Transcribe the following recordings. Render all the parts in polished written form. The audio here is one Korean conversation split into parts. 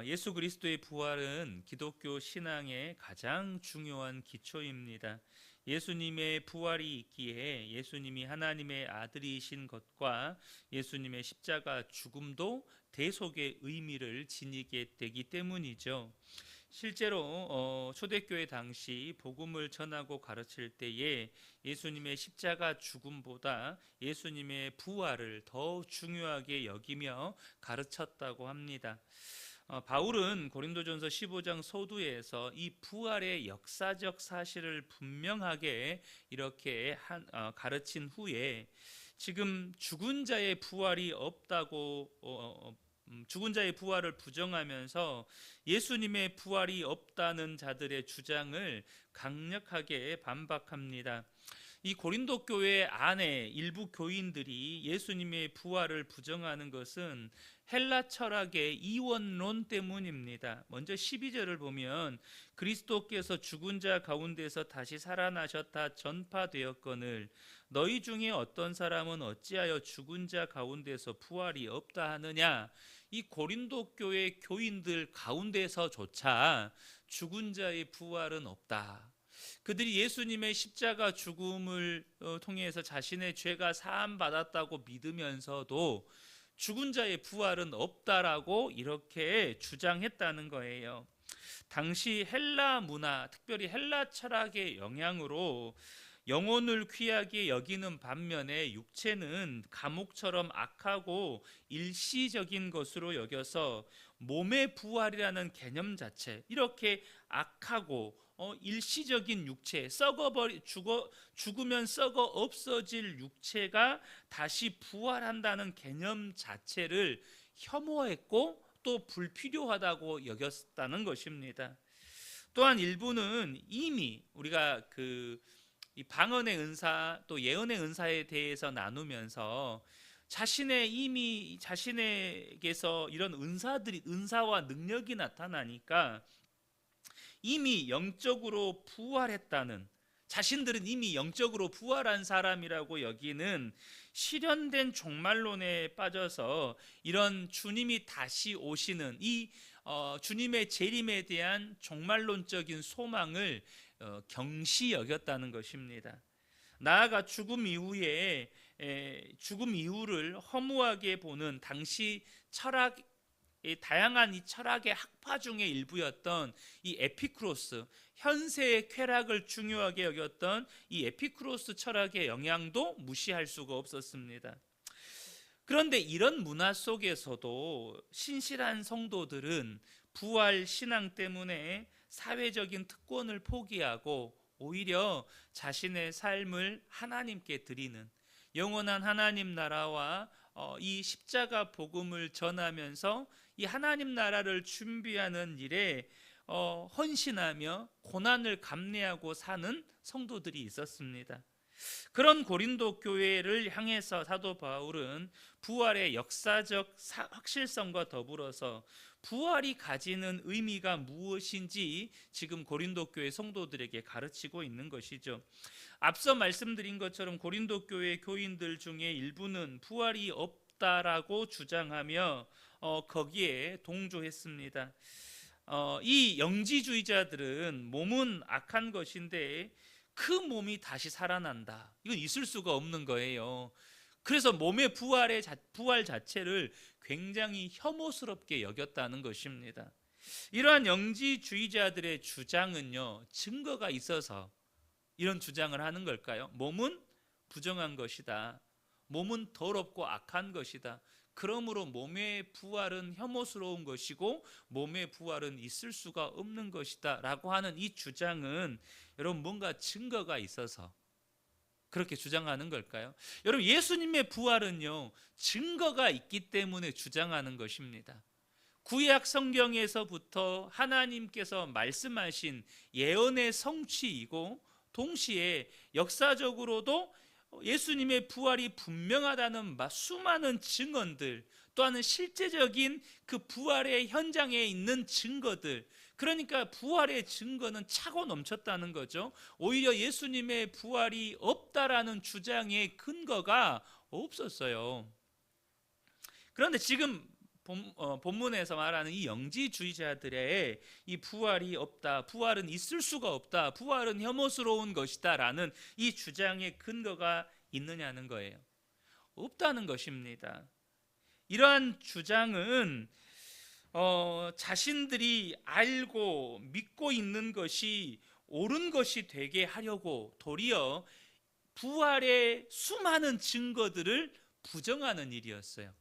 예수 그리스도의 부활은 기독교 신앙의 가장 중요한 기초입니다. 예수님의 부활이 있기에 예수님이 하나님의 아들이신 것과 예수님의 십자가 죽음도 대속의 의미를 지니게 되기 때문이죠. 실제로 초대교회 당시 복음을 전하고 가르칠 때에 예수님의 십자가 죽음보다 예수님의 부활을 더 중요하게 여기며 가르쳤다고 합니다. 바울은 고린도전서 15장 서두에서 이 부활의 역사적 사실을 분명하게 이렇게 가르친 후에 지금 죽은 자의 부활이 없다고 죽은 자의 부활을 부정하면서 예수님의 부활이 없다는 자들의 주장을 강력하게 반박합니다. 이 고린도 교회 안에 일부 교인들이 예수님의 부활을 부정하는 것은 헬라 철학의 이원론 때문입니다. 먼저 12절을 보면 그리스도께서 죽은 자 가운데서 다시 살아나셨다 전파되었거늘 너희 중에 어떤 사람은 어찌하여 죽은 자 가운데서 부활이 없다 하느냐. 이 고린도 교회 교인들 가운데서조차 죽은 자의 부활은 없다. 그들이 예수님의 십자가 죽음을 통해서 자신의 죄가 사함 받았다고 믿으면서도 죽은 자의 부활은 없다라고 이렇게 주장했다는 거예요. 당시 헬라 문화, 특별히 헬라 철학의 영향으로 영혼을 귀하게 여기는 반면에 육체는 감옥처럼 악하고 일시적인 것으로 여겨서 몸의 부활이라는 개념 자체, 이렇게 악하고 일시적인 육체, 죽으면 썩어 없어질 육체가 다시 부활한다는 개념 자체를 혐오했고 또 불필요하다고 여겼다는 것입니다. 또한 일부는 이미 우리가 이 방언의 은사 또 예언의 은사에 대해서 나누면서 자신에게서 이런 은사와 능력이 나타나니까 이미 영적으로 부활했다는, 자신들은 이미 영적으로 부활한 사람이라고 여기는 실현된 종말론에 빠져서 이런 주님이 다시 오시는 이 주님의 재림에 대한 종말론적인 소망을 경시 여겼다는 것입니다. 나아가 죽음 이후를 허무하게 보는 당시 다양한 이 철학의 학파 중의 일부였던 이 에피쿠로스, 현세의 쾌락을 중요하게 여겼던 이 에피쿠로스 철학의 영향도 무시할 수가 없었습니다. 그런데 이런 문화 속에서도 신실한 성도들은 부활 신앙 때문에 사회적인 특권을 포기하고 오히려 자신의 삶을 하나님께 드리는, 영원한 하나님 나라와 이 십자가 복음을 전하면서 이 하나님 나라를 준비하는 일에 헌신하며 고난을 감내하고 사는 성도들이 있었습니다. 그런 고린도 교회를 향해서 사도 바울은 부활의 역사적 확실성과 더불어서 부활이 가지는 의미가 무엇인지 지금 고린도 교회 성도들에게 가르치고 있는 것이죠. 앞서 말씀드린 것처럼 고린도 교회 교인들 중에 일부는 부활이 없다라고 주장하며 거기에 동조했습니다. 이 영지주의자들은 몸은 악한 것인데 그 몸이 다시 살아난다, 이건 있을 수가 없는 거예요. 그래서 몸의 부활 자체를 굉장히 혐오스럽게 여겼다는 것입니다. 이러한 영지주의자들의 주장은요, 증거가 있어서 이런 주장을 하는 걸까요? 몸은 부정한 것이다, 몸은 더럽고 악한 것이다, 그러므로 몸의 부활은 혐오스러운 것이고 몸의 부활은 있을 수가 없는 것이다 라고 하는 이 주장은 여러분 뭔가 증거가 있어서 그렇게 주장하는 걸까요? 여러분, 예수님의 부활은요, 증거가 있기 때문에 주장하는 것입니다. 구약 성경에서부터 하나님께서 말씀하신 예언의 성취이고 동시에 역사적으로도 예수님의 부활이 분명하다는 수많은 증언들, 또한 실제적인 그 부활의 현장에 있는 증거들, 그러니까 부활의 증거는 차고 넘쳤다는 거죠. 오히려 예수님의 부활이 없다라는 주장의 근거가 없었어요. 그런데 지금 본문에서 말하는 이 영지주의자들의 이 부활이 없다, 부활은 있을 수가 없다, 부활은 혐오스러운 것이다라는 이 주장의 근거가 있느냐는 거예요. 없다는 것입니다. 이러한 주장은 자신들이 알고 믿고 있는 것이 옳은 것이 되게 하려고 도리어 부활의 수많은 증거들을 부정하는 일이었어요.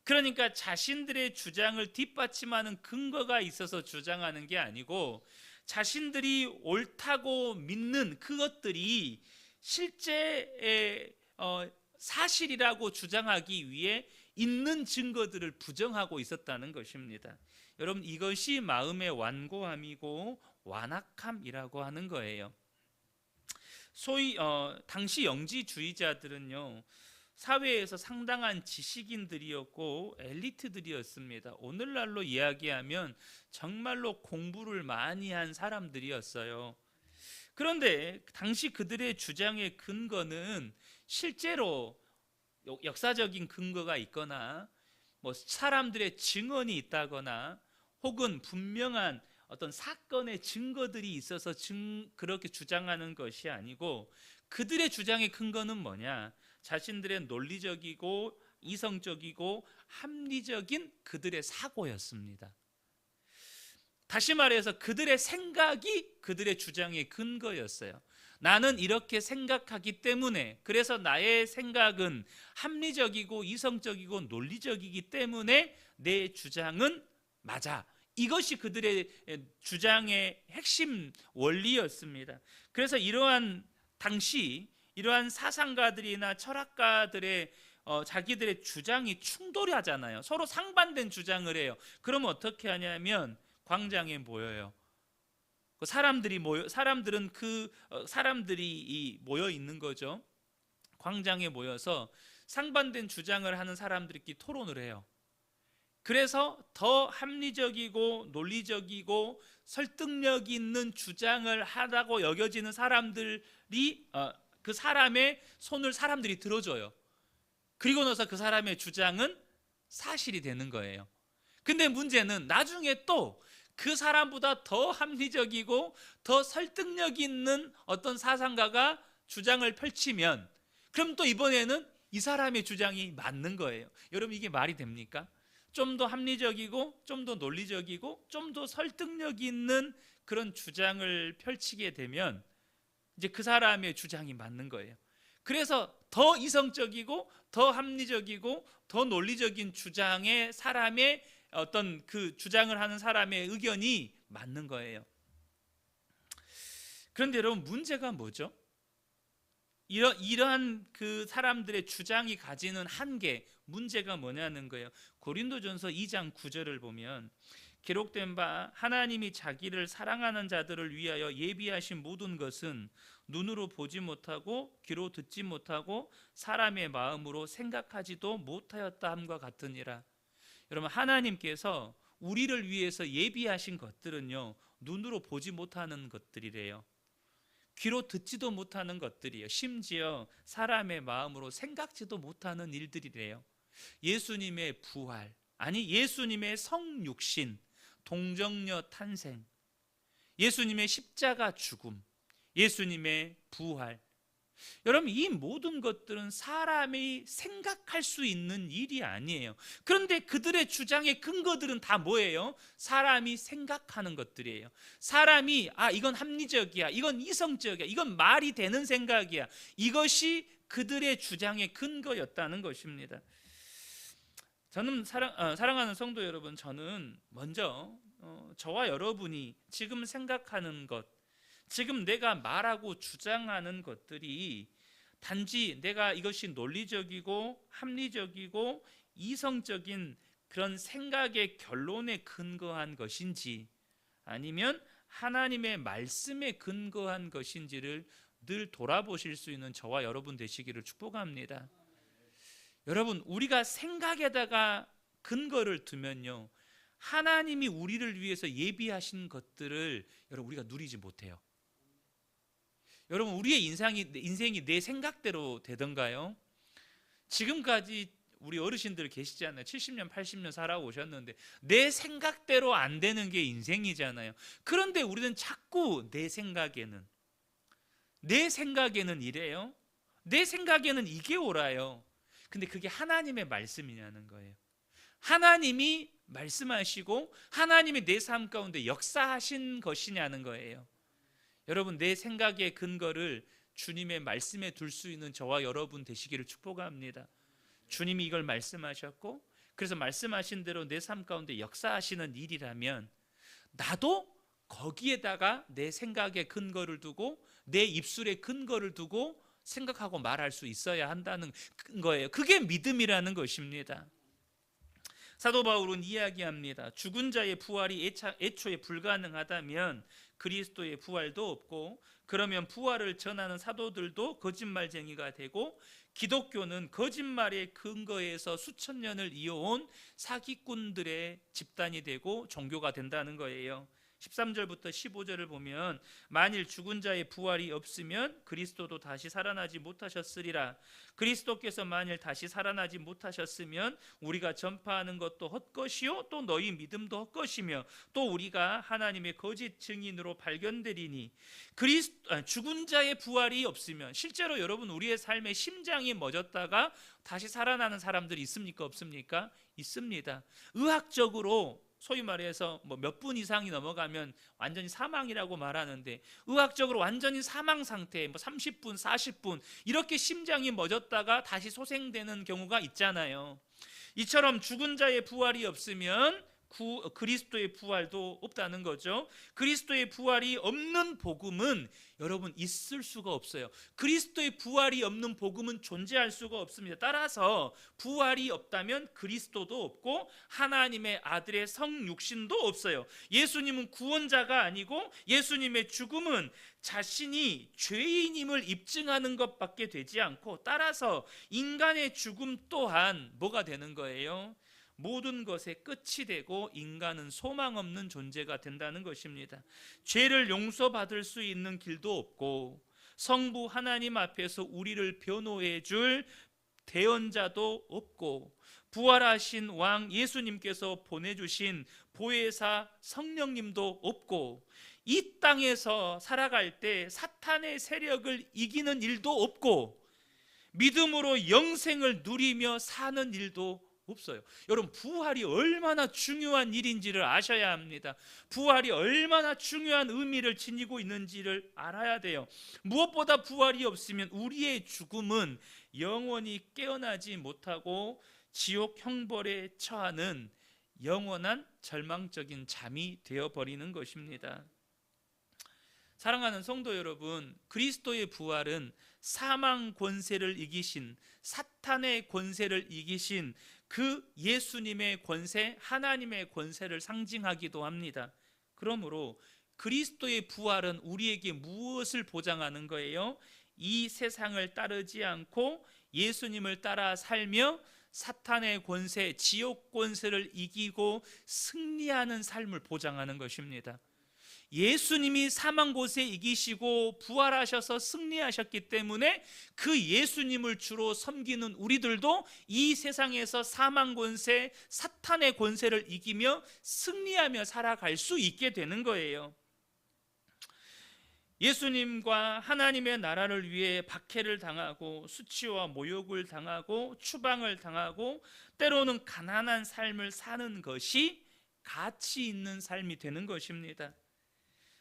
그러니까 자신들의 주장을 뒷받침하는 근거가 있어서 주장하는 게 아니고 자신들이 옳다고 믿는 그것들이 실제 사실이라고 주장하기 위해 있는 증거들을 부정하고 있었다는 것입니다. 여러분, 이것이 마음의 완고함이고 완악함이라고 하는 거예요. 소위 당시 영지주의자들은요, 사회에서 상당한 지식인들이었고 엘리트들이었습니다. 오늘날로 이야기하면 정말로 공부를 많이 한 사람들이었어요. 그런데 당시 그들의 주장의 근거는 실제로 역사적인 근거가 있거나 뭐 사람들의 증언이 있다거나 혹은 분명한 어떤 사건의 증거들이 있어서 그렇게 주장하는 것이 아니고 그들의 주장의 근거는 뭐냐? 자신들의 논리적이고 이성적이고 합리적인 그들의 사고였습니다. 다시 말해서 그들의 생각이 그들의 주장의 근거였어요. 나는 이렇게 생각하기 때문에, 그래서 나의 생각은 합리적이고 이성적이고 논리적이기 때문에 내 주장은 맞아. 이것이 그들의 주장의 핵심 원리였습니다. 그래서 당시 이러한 사상가들이나 철학가들의 자기들의 주장이 충돌하잖아요. 서로 상반된 주장을 해요. 그러면 어떻게 하냐면 광장에 모여요. 사람들이 모여 있는 거죠. 광장에 모여서 상반된 주장을 하는 사람들끼리 토론을 해요. 그래서 더 합리적이고 논리적이고 설득력 있는 주장을 하다고 여겨지는 사람들이 그 사람의 손을 사람들이 들어줘요. 그리고 나서 그 사람의 주장은 사실이 되는 거예요. 근데 문제는 나중에 또 그 사람보다 더 합리적이고 더 설득력 있는 어떤 사상가가 주장을 펼치면 그럼 또 이번에는 이 사람의 주장이 맞는 거예요. 여러분, 이게 말이 됩니까? 좀 더 합리적이고 좀 더 논리적이고 좀 더 설득력 있는 그런 주장을 펼치게 되면 이제 그 사람의 주장이 맞는 거예요. 그래서 더 이성적이고 더 합리적이고 더 논리적인 주장의 사람의 어떤 그 주장을 하는 사람의 의견이 맞는 거예요. 그런데 여러분, 문제가 뭐죠? 이러한 그 사람들의 주장이 가지는 한계, 문제가 뭐냐는 거예요. 고린도전서 2장 9절을 보면 기록된 바 하나님이 자기를 사랑하는 자들을 위하여 예비하신 모든 것은 눈으로 보지 못하고 귀로 듣지 못하고 사람의 마음으로 생각하지도 못하였다 함과 같으니라. 여러분, 하나님께서 우리를 위해서 예비하신 것들은요, 눈으로 보지 못하는 것들이래요. 귀로 듣지도 못하는 것들이에요. 심지어 사람의 마음으로 생각지도 못하는 일들이래요. 예수님의 부활, 아니 예수님의 성육신, 동정녀 탄생, 예수님의 십자가 죽음, 예수님의 부활. 여러분, 이 모든 것들은 사람이 생각할 수 있는 일이 아니에요. 그런데 그들의 주장의 근거들은 다 뭐예요? 사람이 생각하는 것들이에요. 사람이 이건 합리적이야, 이건 이성적이야, 이건 말이 되는 생각이야, 이것이 그들의 주장의 근거였다는 것입니다. 저는 사랑하는 성도 여러분, 저는 먼저 저와 여러분이 지금 생각하는 것, 지금 내가 말하고 주장하는 것들이 단지 내가 이것이 논리적이고 합리적이고 이성적인 그런 생각의 결론에 근거한 것인지 아니면 하나님의 말씀에 근거한 것인지를 늘 돌아보실 수 있는 저와 여러분 되시기를 축복합니다. 여러분, 우리가 생각에다가 근거를 두면요, 하나님이 우리를 위해서 예비하신 것들을 여러분 우리가 누리지 못해요. 여러분, 우리의 인생이 내 생각대로 되던가요? 지금까지 우리 어르신들 계시잖아요. 70년 80년 살아오셨는데 내 생각대로 안 되는 게 인생이잖아요. 그런데 우리는 자꾸 내 생각에는 이래요, 내 생각에는 이게 옳아요. 근데 그게 하나님의 말씀이냐는 거예요. 하나님이 말씀하시고 하나님이 내 삶 가운데 역사하신 것이냐는 거예요. 여러분, 내 생각의 근거를 주님의 말씀에 둘 수 있는 저와 여러분 되시기를 축복합니다. 주님이 이걸 말씀하셨고, 그래서 말씀하신 대로 내 삶 가운데 역사하시는 일이라면 나도 거기에다가 내 생각의 근거를 두고 내 입술에 근거를 두고 생각하고 말할 수 있어야 한다는 거예요. 그게 믿음이라는 것입니다. 사도 바울은 이야기합니다. 죽은 자의 부활이 애초에 불가능하다면 그리스도의 부활도 없고, 그러면 부활을 전하는 사도들도 거짓말쟁이가 되고, 기독교는 거짓말의 근거에서 수천 년을 이어온 사기꾼들의 집단이 되고 종교가 된다는 거예요. 13절부터 15절을 보면 만일 죽은 자의 부활이 없으면 그리스도도 다시 살아나지 못하셨으리라. 그리스도께서 만일 다시 살아나지 못하셨으면 우리가 전파하는 것도 헛것이요 또 너희 믿음도 헛것이며 또 우리가 하나님의 거짓 증인으로 발견되리니. 죽은 자의 부활이 없으면, 실제로 여러분 우리의 삶에 심장이 멎었다가 다시 살아나는 사람들이 있습니까? 없습니까? 있습니다. 의학적으로 소위 말해서 몇 분 이상이 넘어가면 완전히 사망이라고 말하는데, 의학적으로 완전히 사망 상태, 30분, 40분 이렇게 심장이 멎었다가 다시 소생되는 경우가 있잖아요. 이처럼 죽은 자의 부활이 없으면 그리스도의 부활도 없다는 거죠. 그리스도의 부활이 없는 복음은 여러분 있을 수가 없어요. 그리스도의 부활이 없는 복음은 존재할 수가 없습니다. 따라서 부활이 없다면 그리스도도 없고 하나님의 아들의 성육신도 없어요. 예수님은 구원자가 아니고 예수님의 죽음은 자신이 죄인임을 입증하는 것밖에 되지 않고, 따라서 인간의 죽음 또한 뭐가 되는 거예요? 모든 것의 끝이 되고 인간은 소망 없는 존재가 된다는 것입니다. 죄를 용서받을 수 있는 길도 없고, 성부 하나님 앞에서 우리를 변호해 줄 대언자도 없고, 부활하신 왕 예수님께서 보내주신 보혜사 성령님도 없고, 이 땅에서 살아갈 때 사탄의 세력을 이기는 일도 없고, 믿음으로 영생을 누리며 사는 일도 없어요. 여러분, 부활이 얼마나 중요한 일인지를 아셔야 합니다. 부활이 얼마나 중요한 의미를 지니고 있는지를 알아야 돼요. 무엇보다 부활이 없으면 우리의 죽음은 영원히 깨어나지 못하고 지옥 형벌에 처하는 영원한 절망적인 잠이 되어버리는 것입니다. 사랑하는 성도 여러분, 그리스도의 부활은 사망 권세를 이기신, 사탄의 권세를 이기신 그 예수님의 권세, 하나님의 권세를 상징하기도 합니다. 그러므로 그리스도의 부활은 우리에게 무엇을 보장하는 거예요? 이 세상을 따르지 않고 예수님을 따라 살며 사탄의 권세, 지옥 권세를 이기고 승리하는 삶을 보장하는 것입니다. 예수님이 사망 권세 이기시고 부활하셔서 승리하셨기 때문에 그 예수님을 주로 섬기는 우리들도 이 세상에서 사망 권세, 사탄의 권세를 이기며 승리하며 살아갈 수 있게 되는 거예요. 예수님과 하나님의 나라를 위해 박해를 당하고 수치와 모욕을 당하고 추방을 당하고 때로는 가난한 삶을 사는 것이 가치 있는 삶이 되는 것입니다.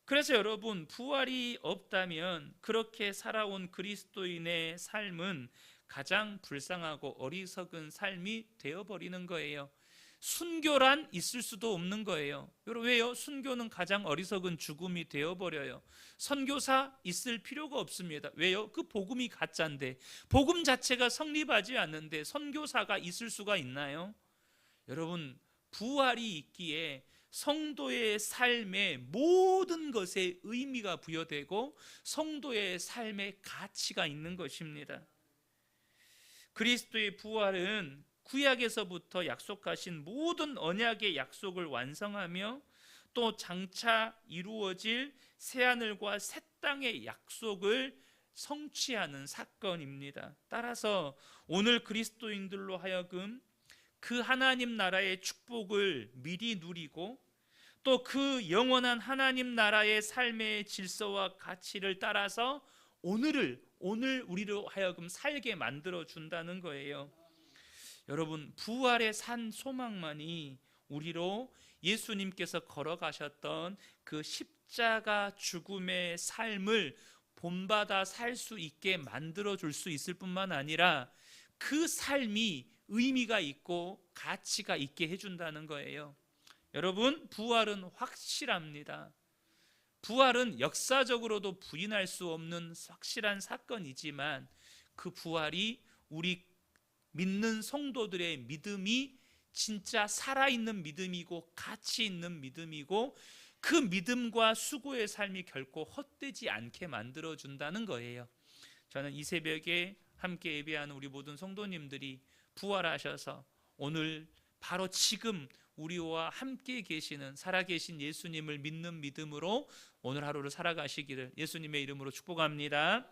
그래서 여러분, 부활이 없다면 그렇게 살아온 그리스도인의 삶은 가장 불쌍하고 어리석은 삶이 되어버리는 거예요. 순교란 있을 수도 없는 거예요. 여러분, 왜요? 순교는 가장 어리석은 죽음이 되어버려요. 선교사 있을 필요가 없습니다. 왜요? 그 복음이 가짜인데, 복음 자체가 성립하지 않는데 선교사가 있을 수가 있나요? 여러분, 부활이 있기에 성도의 삶의 모든 것에 의미가 부여되고 성도의 삶에 가치가 있는 것입니다. 그리스도의 부활은 구약에서부터 약속하신 모든 언약의 약속을 완성하며 또 장차 이루어질 새하늘과 새 땅의 약속을 성취하는 사건입니다. 따라서 오늘 그리스도인들로 하여금 그 하나님 나라의 축복을 미리 누리고 또 그 영원한 하나님 나라의 삶의 질서와 가치를 따라서 오늘 우리로 하여금 살게 만들어 준다는 거예요. 여러분, 부활의 산 소망만이 우리로 예수님께서 걸어가셨던 그 십자가 죽음의 삶을 본받아 살 수 있게 만들어 줄 수 있을 뿐만 아니라 그 삶이 의미가 있고 가치가 있게 해준다는 거예요. 여러분, 부활은 확실합니다. 부활은 역사적으로도 부인할 수 없는 확실한 사건이지만 그 부활이 우리 믿는 성도들의 믿음이 진짜 살아있는 믿음이고 가치 있는 믿음이고 그 믿음과 수고의 삶이 결코 헛되지 않게 만들어준다는 거예요. 저는 이 새벽에 함께 예배하는 우리 모든 성도님들이 부활하셔서 오늘 바로 지금 우리와 함께 계시는 살아계신 예수님을 믿는 믿음으로 오늘 하루를 살아가시기를 예수님의 이름으로 축복합니다.